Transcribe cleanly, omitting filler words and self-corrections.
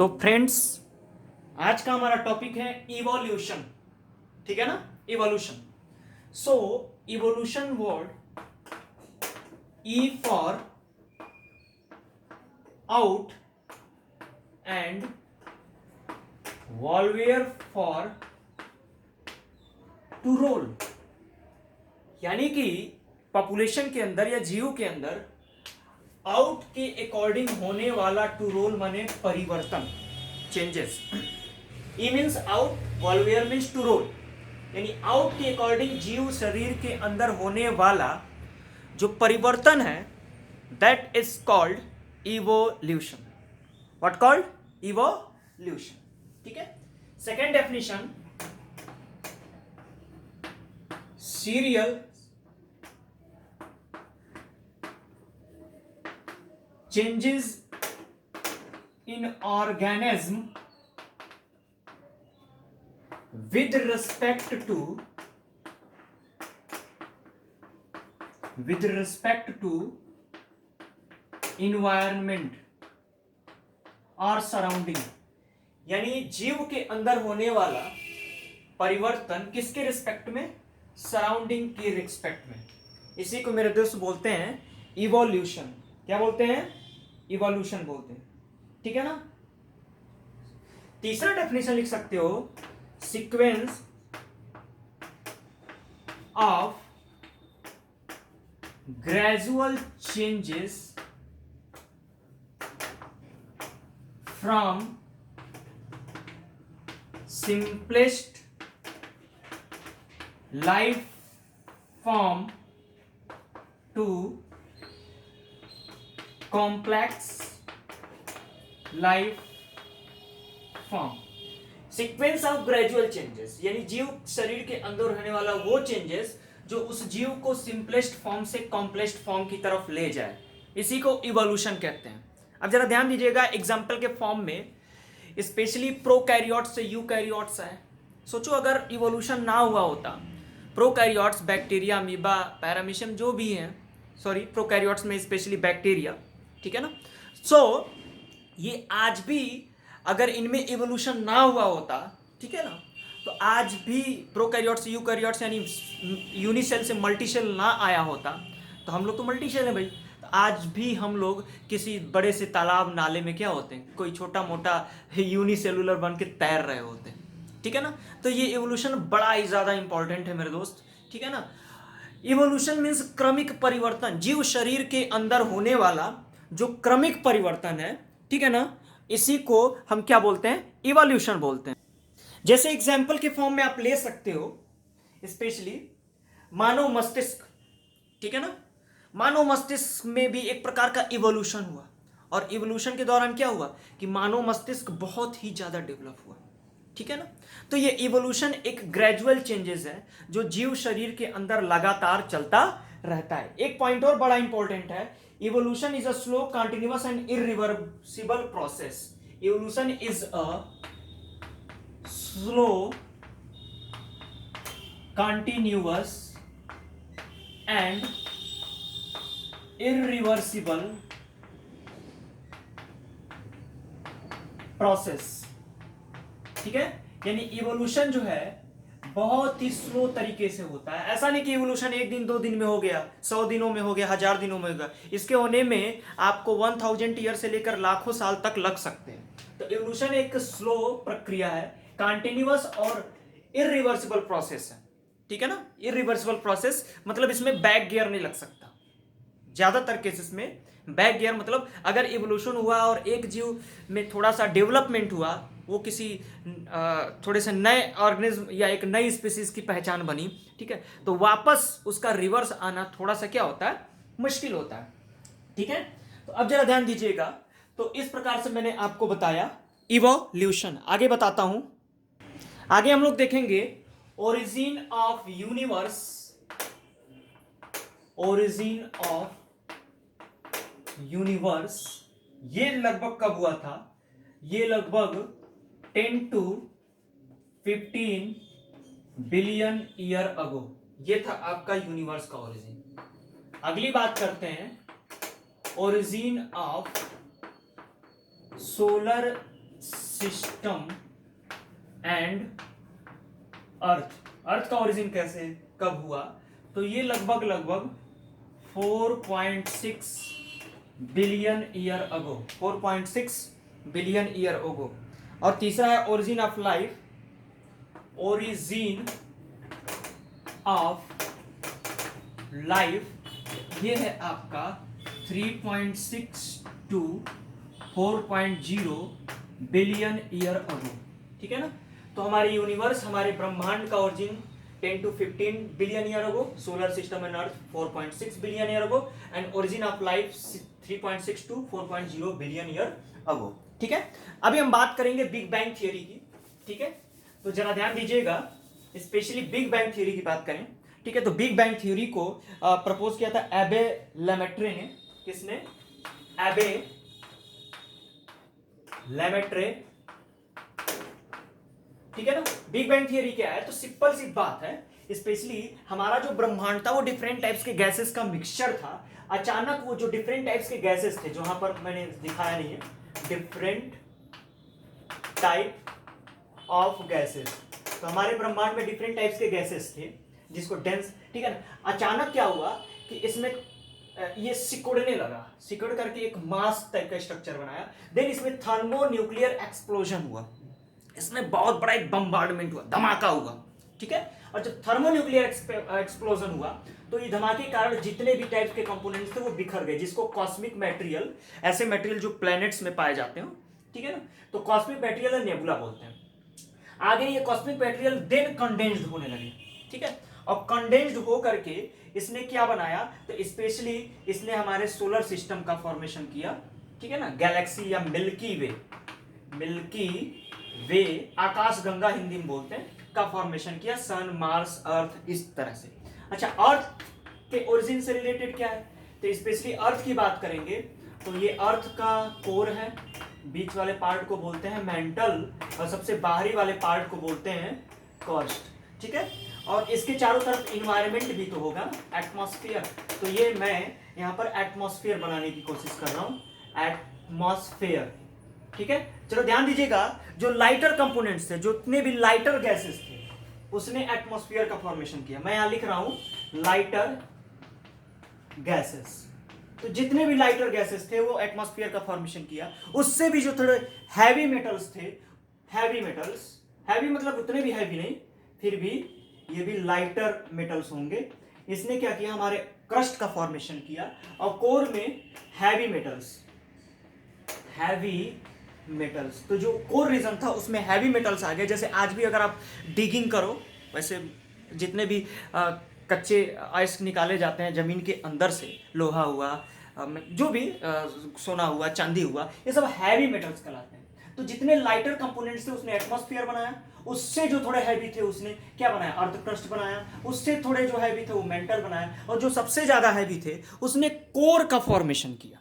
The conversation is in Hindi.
तो फ्रेंड्स, आज का हमारा टॉपिक है इवोल्यूशन। ठीक है ना, evolution. So evolution word, e for out and वॉल्वेयर फॉर टू रोल, यानी कि पॉपुलेशन के अंदर या जीव के अंदर आउट के अकॉर्डिंग होने वाला टू रोल माने परिवर्तन, चेंजेस। ई मीन्स आउट, वॉल्वेयर मीन्स टू रोल, यानी आउट के अकॉर्डिंग जीव शरीर के अंदर होने वाला जो परिवर्तन है, that is called evolution. What called? Evolution. ठीक है। Second definition, serial changes in organism with respect to environment or surrounding, यानी जीव के अंदर होने वाला परिवर्तन किसके रिस्पेक्ट में? सराउंडिंग के रिस्पेक्ट में। इसी को मेरे दोस्त बोलते हैं इवोल्यूशन। क्या बोलते हैं? इवोल्यूशन बोलते हैं। ठीक है ना। तीसरा डेफिनेशन लिख सकते हो, sequence of gradual changes from simplest life form to complex life form. Sequence of gradual changes, यानी जीव शरीर के अंदर होने वाला वो चेंजेस जो उस जीव को सिंपलेस्ट फॉर्म से कॉम्प्लेक्स फॉर्म की तरफ ले जाए, इसी को इवोल्यूशन कहते हैं। अब जरा ध्यान दीजिएगा, एग्जाम्पल के फॉर्म में स्पेशली प्रोकैरियोट्स से यूकैरियोट्स है। सोचो अगर इवोल्यूशन ना हुआ होता, प्रोकैरियोट्स, बैक्टीरिया, अमीबा, पैरामीशियम जो भी हैं, सॉरी प्रोकैरियोट्स में स्पेशली बैक्टीरिया, ठीक है ना। सो ये आज भी अगर इनमें इवोल्यूशन ना हुआ होता, ठीक है ना, तो आज भी प्रोकैरियोट्स यूकैरियोट्स यानी यूनिसेल से मल्टीसेल ना आया होता, तो हम लोग तो मल्टीसेल है भाई, तो आज भी हम लोग किसी बड़े से तालाब नाले में क्या होते हैं, कोई छोटा मोटा यूनिसेलुलर बन के तैर रहे होते हैं। ठीक है ना। तो ये इवोल्यूशन बड़ा ही ज़्यादा इंपॉर्टेंट है मेरे दोस्त। ठीक है ना। इवोल्यूशन मीन्स क्रमिक परिवर्तन, जीव शरीर के अंदर होने वाला जो क्रमिक परिवर्तन है, ठीक है ना, इसी को हम क्या बोलते हैं? इवोल्यूशन बोलते हैं। जैसे एग्जाम्पल के फॉर्म में आप ले सकते हो, स्पेशली मानव मस्तिष्क। ठीक है ना। मानव मस्तिष्क में भी एक प्रकार का इवोल्यूशन हुआ, और इवोल्यूशन के दौरान क्या हुआ कि मानव मस्तिष्क बहुत ही ज्यादा डेवलप हुआ। ठीक है ना। तो ये इवोल्यूशन एक ग्रेजुअल चेंजेस है जो जीव शरीर के अंदर लगातार चलता रहता है। एक पॉइंट और बड़ा इंपॉर्टेंट है, evolution is a slow, continuous and irreversible process. Evolution is a slow, continuous and irreversible process. ठीक है। यानी इवोल्यूशन जो है बहुत ही स्लो तरीके से होता है। ऐसा नहीं कि इवोल्यूशन एक दिन 2 दिन में हो गया, 100 दिनों में हो गया, 1000 दिनों में हो गया। इसके होने में आपको 1000 ईयर से लेकर लाखों साल तक लग सकते हैं। तो इवोल्यूशन एक स्लो प्रक्रिया है, कंटिन्यूअस और इरिवर्सिबल प्रोसेस है। ठीक है ना। इरिवर्सिबल प्रोसेस मतलब इसमें बैक गियर नहीं लग सकता। ज्यादातर केसेस में बैक गियर मतलब अगर इवोल्यूशन हुआ और एक जीव में थोड़ा सा डेवलपमेंट हुआ, वो किसी थोड़े से नए ऑर्गेनिज्म या एक नई स्पीसीज की पहचान बनी, ठीक है, तो वापस उसका रिवर्स आना थोड़ा सा क्या होता है? मुश्किल होता है। ठीक है। तो अब जरा ध्यान दीजिएगा, तो इस प्रकार से मैंने आपको बताया इवोल्यूशन। आगे बताता हूं। आगे हम लोग देखेंगे origin of universe. Origin of universe ये लगभग कब हुआ था? ये लगभग 10 to 15 बिलियन ईयर अगो, ये था आपका यूनिवर्स का ओरिजिन। अगली बात करते हैं origin of solar system and अर्थ का ओरिजिन कैसे कब हुआ, तो ये लगभग 4.6 बिलियन ईयर अगो, 4.6 बिलियन ईयर अगो। और तीसरा है origin of life, origin of life ये है आपका 3.6 टू 4.0 बिलियन ईयर अगो, ठीक है ना। तो हमारे यूनिवर्स, हमारे ब्रह्मांड का origin 10 to 15 billion year ago, solar system and earth 4.6 billion year ago, and origin of life 3.6 to 4.0 billion year ago, ठीक है। अभी हम बात करेंगे बिग बैंग थियरी की, ठीक है। तो जरा ध्यान दीजिएगा, स्पेशली बिग बैंग थियरी की बात करें, ठीक है। तो बिग बैंग थ्योरी को प्रपोज किया था एबे लेमेट्रे ने। किसने? एबे लेमेट्रे, ठीक है ना। बिग बैंग थ्योरी क्या है? तो सिंपल सी बात है, स्पेशली हमारा जो ब्रह्मांड था वो डिफरेंट टाइप्स के गैसेस का मिक्सचर था। अचानक वो जो डिफरेंट टाइप्स के गैसेस थे, जो यहां पर मैंने दिखाया नहीं है, डिफरेंट टाइप ऑफ गैसेस, तो हमारे ब्रह्मांड में डिफरेंट टाइप्स के गैसेस थे जिसको डेंस, ठीक है ना। अचानक क्या हुआ कि इसमें ये सिकुड़ने लगा, सिकुड़ करके एक मास टाइप का स्ट्रक्चर बनाया। देन इसमें थर्मोन्यूक्लियर एक्सप्लोजन हुआ, इसमें बहुत बड़ा एक बम्बार्डमेंट हुआ, धमाका हुआ, ठीक है। और जब थर्मोन्यूक्लियर एक्सप्लोजन हुआ तो ये धमाके के कारण जितने भी टाइप्स के कंपोनेंट्स थे वो बिखर गए, जिसको कॉस्मिक मटेरियल, ऐसे मटेरियल जो प्लैनेट्स में पाए जाते हैं, ठीक है ना, तो कॉस्मिक मटेरियल और नेबुला बोलते हैं। आगे ये कॉस्मिक मटेरियल देन कंडेंस्ड होने लगे, ठीक है। और कंडेंस्ड हो करके इसने क्या बनाया, तो स्पेशली इसने हमारे सोलर सिस्टम का फॉर्मेशन किया, ठीक है ना। गैलेक्सी या मिल्की वे, आकाश गंगा हिंदी में बोलते हैं, का फॉर्मेशन किया। सन, मार्स, अर्थ, इस तरह से। अच्छा, अर्थ के ओरिजिन से रिलेटेड क्या है, तो स्पेशली अर्थ की बात करेंगे तो ये अर्थ का कोर है, बीच वाले पार्ट को बोलते हैं मेंटल, और सबसे बाहरी वाले पार्ट को बोलते हैं कॉस्ट, ठीक है। और इसके चारों तरफ इन्वायरमेंट भी तो होगा, एटमॉस्फेयर। तो ये मैं यहाँ पर एटमॉस्फेयर बनाने की कोशिश कर रहा हूँ, एटमॉस्फेयर, ठीक है। चलो ध्यान दीजिएगा, जो लाइटर कंपोनेंट्स थे, जो इतने भी लाइटर गैसेस थे, उसने एटमॉस्फेयर का फॉर्मेशन किया। मैं यहाँ लिख रहा हूं लाइटर गैसेस, तो जितने भी लाइटर गैसेस थे वो एटमॉस्फेयर का फॉर्मेशन किया। उससे भी जो थोड़े हैवी मेटल्स थे, हैवी मतलब उतने भी हैवी नहीं, फिर भी ये भी लाइटर मेटल्स होंगे। इसने क्या किया, हमारे क्रस्ट का फॉर्मेशन किया, और कोर में हैवी मेटल्स, तो जो कोर रीजन था उसमें हैवी मेटल्स आ गए। जैसे आज भी अगर आप डिगिंग करो, वैसे जितने भी कच्चे आइस निकाले जाते हैं जमीन के अंदर से, लोहा हुआ, जो भी सोना हुआ, चांदी हुआ, ये सब हैवी मेटल्स कहलाते हैं। तो जितने लाइटर कंपोनेंट्स थे उसने एटमॉस्फेयर बनाया, उससे जो थोड़े हैवी थे उसने क्या बनाया, अर्थ क्रस्ट बनाया, उससे थोड़े जो हैवी थे वो मेंटल बनाया, और जो सबसे ज्यादा हैवी थे उसने कोर का फॉर्मेशन किया,